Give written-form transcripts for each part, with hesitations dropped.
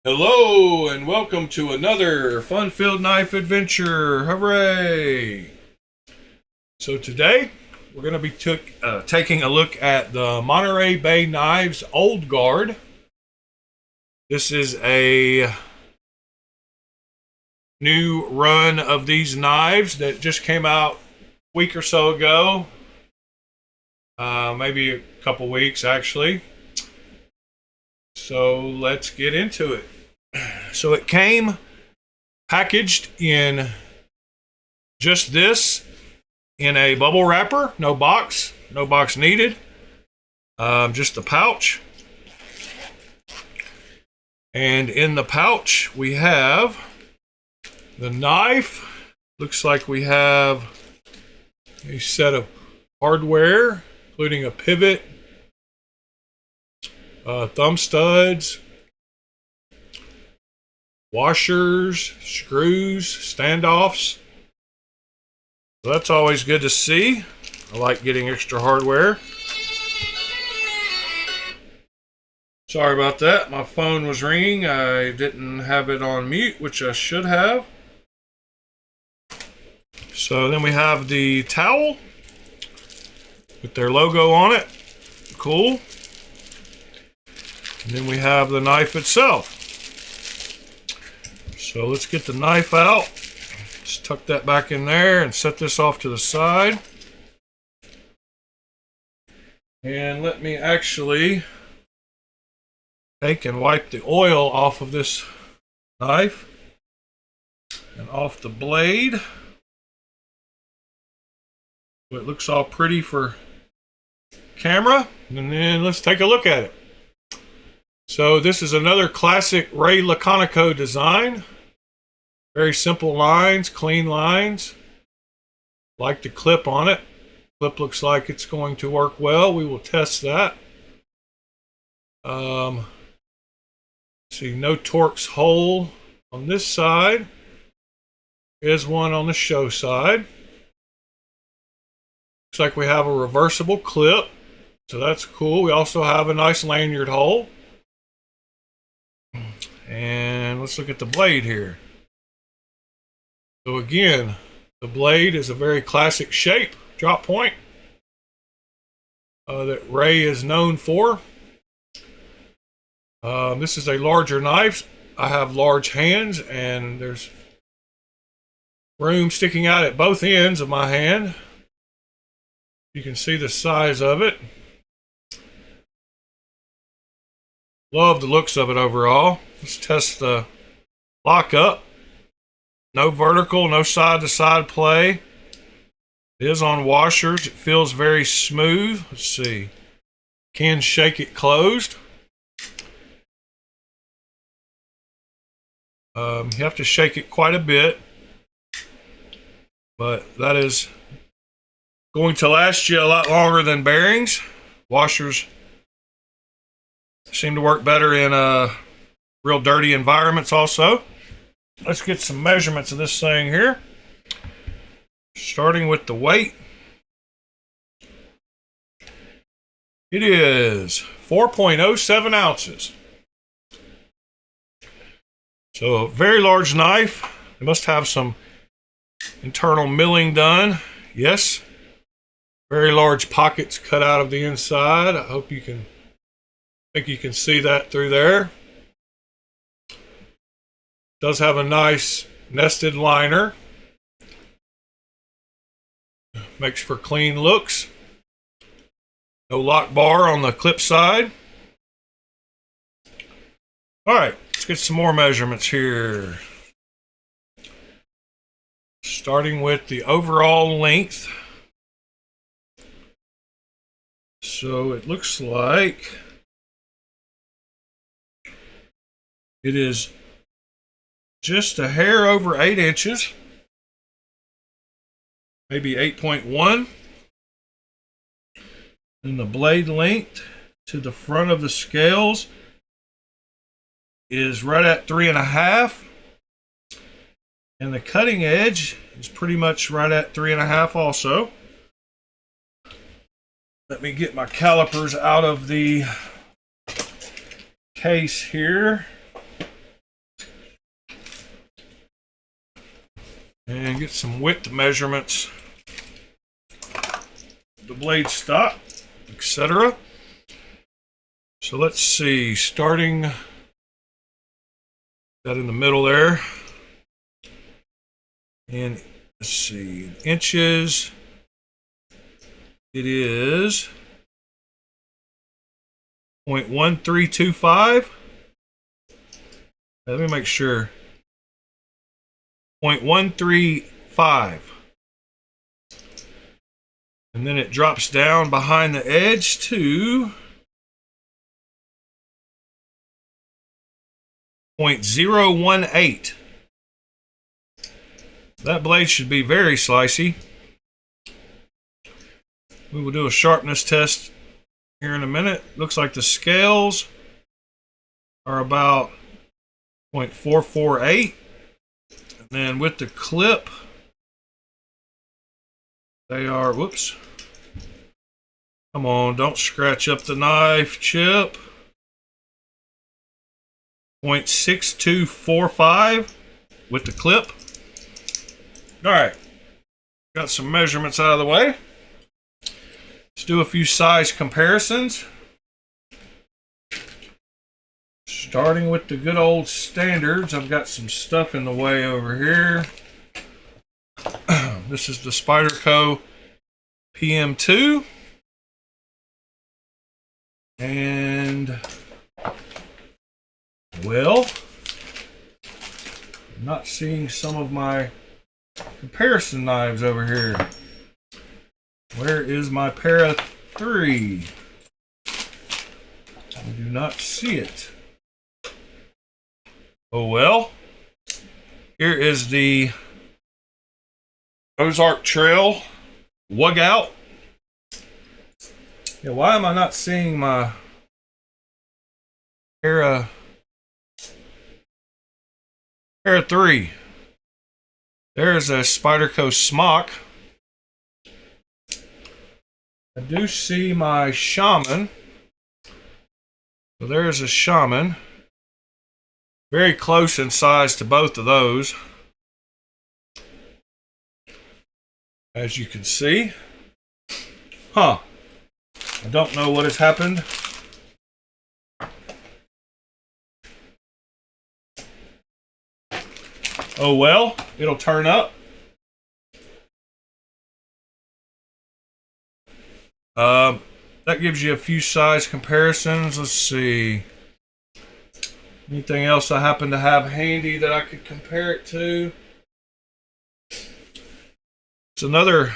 Hello and welcome to another fun-filled knife adventure. Hooray! So today we're going to be taking a look at the Monterey Bay Knives Old Guard. This is a new run of these knives that just came out a week or so ago. Maybe a couple weeks actually. So let's get into it. So it came packaged in just this, in a bubble wrapper, no box needed, just the pouch. And in the pouch we have the knife. Looks like we have a set of hardware, including a pivot, thumb studs, washers, screws, standoffs. So that's always good to see. I like getting extra hardware. Sorry about that. My phone was ringing. I didn't have it on mute, which I should have. So then we have the towel with their logo on it. Cool. And then we have the knife itself. So let's get the knife out. Just tuck that back in there and set this off to the side. And let me actually take and wipe the oil off of this knife and off the blade. So it looks all pretty for camera. And then let's take a look at it. So this is another classic Ray Laconico design. Very simple lines, clean lines. Like the clip on it. Clip looks like it's going to work well. We will test that. See, no Torx hole on this side. There's one on the show side. Looks like we have a reversible clip. So that's cool. We also have a nice lanyard hole. And let's look at the blade here. So again, the blade is a very classic shape, drop point, that Ray is known for. This is a larger knife. I have large hands and there's room sticking out at both ends of my hand. You can see the size of it. Love the looks of it overall. Let's test the lockup. No vertical, no side-to-side play. It is on washers. It feels very smooth. Let's see. Can shake it closed. You have to shake it quite a bit. But that is going to last you a lot longer than bearings. Washers seem to work better in real dirty environments also. Let's get some measurements of this thing here. Starting with the weight. It is 4.07 ounces. So a very large knife. It must have some internal milling done. Yes. Very large pockets cut out of the inside. I hope you can, think you can see that through there. Does have a nice nested liner. Makes for clean looks. No lock bar on the clip side. All right, let's get some more measurements here. Starting with the overall length. So it looks like it is just a hair over 8 inches, maybe 8.1. And the blade length to the front of the scales is right at 3.5. And the cutting edge is pretty much right at 3.5 also. Let me get my calipers out of the case here. get some width measurements, the blade stop, etc. So let's see, starting that in the middle there, and let's see, inches, it is 0.1325. Let me make sure. 0.135. And then it drops down behind the edge to 0.018. That blade should be very slicey. We will do a sharpness test here in a minute. Looks like the scales are about 0.448. And then with the clip, they are, whoops. Come on, don't scratch up the knife, Chip. 0.6245 with the clip. All right, got some measurements out of the way. Let's do a few size comparisons. Starting with the good old standards, I've got some stuff in the way over here. This is the Spyderco PM2. And, well, I'm not seeing some of my comparison knives over here. Where is my Para 3? I do not see it. Oh well. Here is the Ozark Trail Wug Out. Yeah, why am I not seeing my Para 3? There's a Spyderco Smock. I do see my Shaman. So there's a Shaman. Very close in size to both of those, as you can see. I don't know what has happened. Oh well, it'll turn up. That gives you a few size comparisons. Let's see. Anything else I happen to have handy that I could compare it to? It's another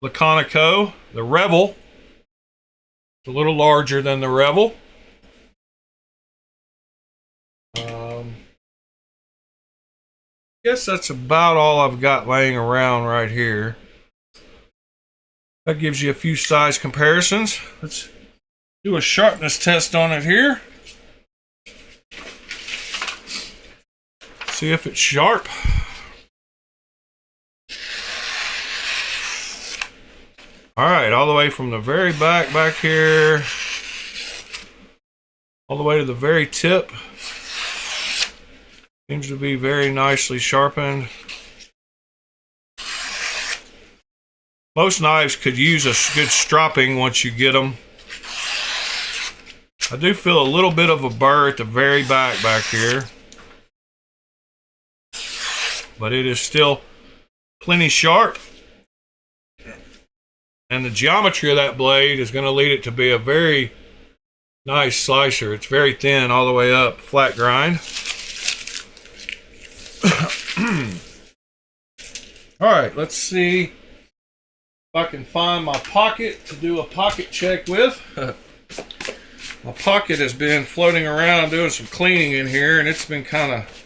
Laconico, the Revel. It's a little larger than the Revel. I guess that's about all I've got laying around right here. That gives you a few size comparisons. Let's do a sharpness test on it here. See if it's sharp. All right, all the way from the very back here, all the way to the very tip. Seems to be very nicely sharpened. Most knives could use a good stropping once you get them. I do feel a little bit of a burr at the very back here. But it is still plenty sharp. And the geometry of that blade is going to lead it to be a very nice slicer. It's very thin all the way up, flat grind. All right, let's see if I can find my pocket to do a pocket check with. My pocket has been floating around doing some cleaning in here, and it's been kind of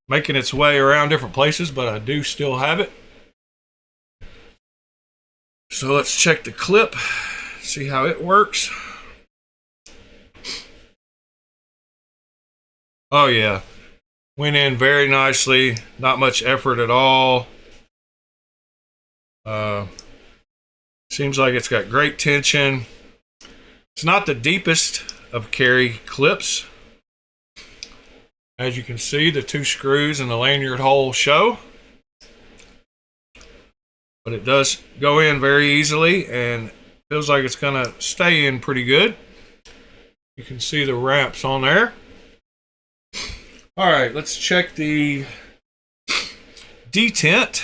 making its way around different places, but I do still have it. So let's check the clip, see how it works. Oh yeah, went in very nicely, not much effort at all. Seems like it's got great tension. It's not the deepest of carry clips. As you can see, the two screws and the lanyard hole show. but it does go in very easily and feels like it's gonna stay in pretty good. You can see the wraps on there. All right, let's check the detent.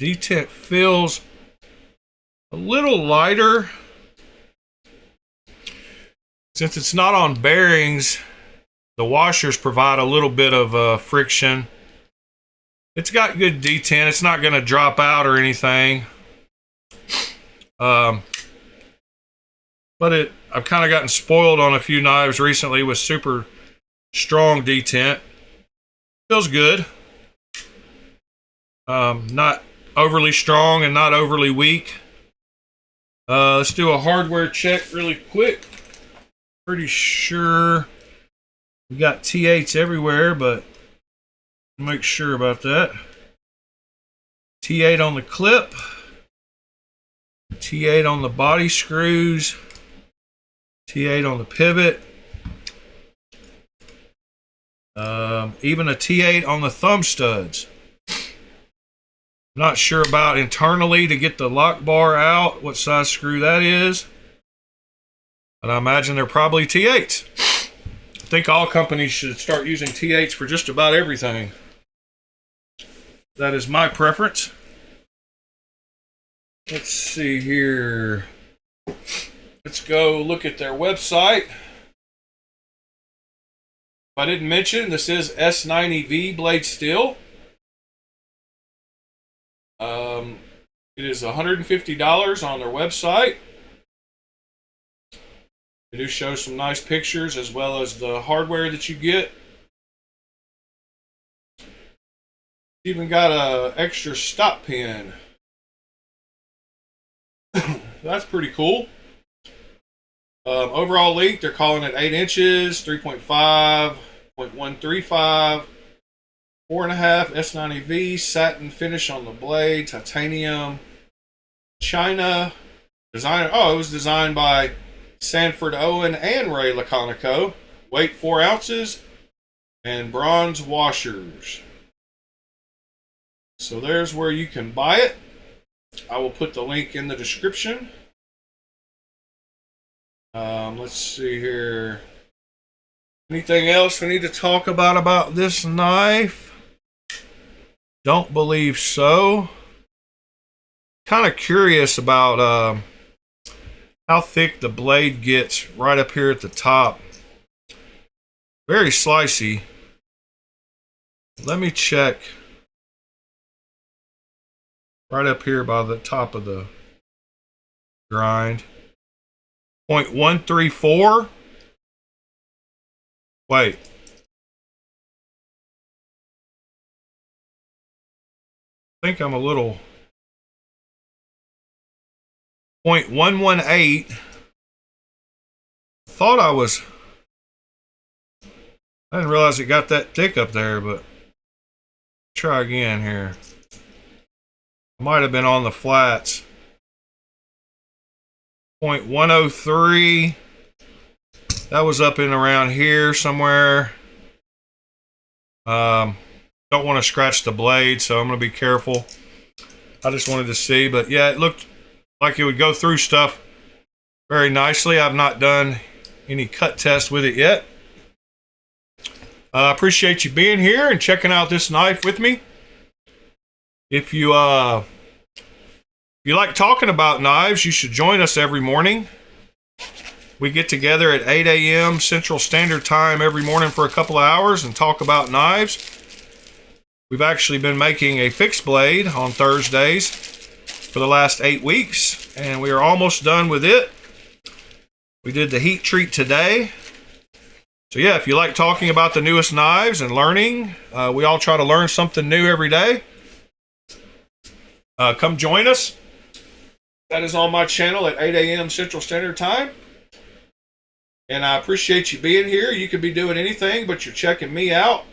Detent feels a little lighter. Since it's not on bearings, the washers provide a little bit of friction. It's got good detent. It's not going to drop out or anything. But I've kind of gotten spoiled on a few knives recently with super strong detent. Feels good. Not overly strong and not overly weak. Let's do a hardware check really quick. Pretty sure we got T8s everywhere, but make sure about that. T8 on the clip. T8 on the body screws. T8 on the pivot. Even a T8 on the thumb studs. Not sure about internally to get the lock bar out, what size screw that is. But I imagine they're probably T8s. I think all companies should start using T8s for just about everything. That is my preference. Let's see here. Let's go look at their website. If I didn't mention, this is s90v blade steel. It is $150 on their website. They do show some nice pictures as well as the hardware that you get. Even got a extra stop pin. That's pretty cool. Overall length, they're calling it 8 inches, 3.5, 0.135, 4.5 s90v, satin finish on the blade, titanium, China. Designer, it was designed by Sanford Owen and Ray Laconico. Weight 4 ounces and bronze washers. So there's where you can buy it. I will put the link in the description. Let's see here. Anything else we need to talk about this knife? Don't believe so. Kind of curious about how thick the blade gets right up here at the top. Very slicey. Let me check. Right up here by the top of the grind. 0.134. Wait. I think I'm a little. 0.118. Thought I was. I didn't realize it got that thick up there, but try again here. Might have been on the flats. 0.103. That was up in around here somewhere. Don't want to scratch the blade, so I'm going to be careful. I just wanted to see, but yeah, it looked like it would go through stuff very nicely. I've not done any cut tests with it yet. I appreciate you being here and checking out this knife with me. If you like talking about knives, you should join us every morning. We get together at 8 a.m. Central Standard Time every morning for a couple of hours and talk about knives. We've actually been making a fixed blade on Thursdays for the last 8 weeks, and we are almost done with it. We did the heat treat today. So yeah, if you like talking about the newest knives and learning, we all try to learn something new every day. Come join us. That is on my channel at 8 a.m. Central Standard Time. And I appreciate you being here. You could be doing anything, but you're checking me out.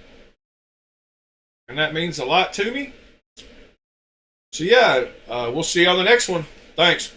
And that means a lot to me. So yeah, we'll see you on the next one. Thanks.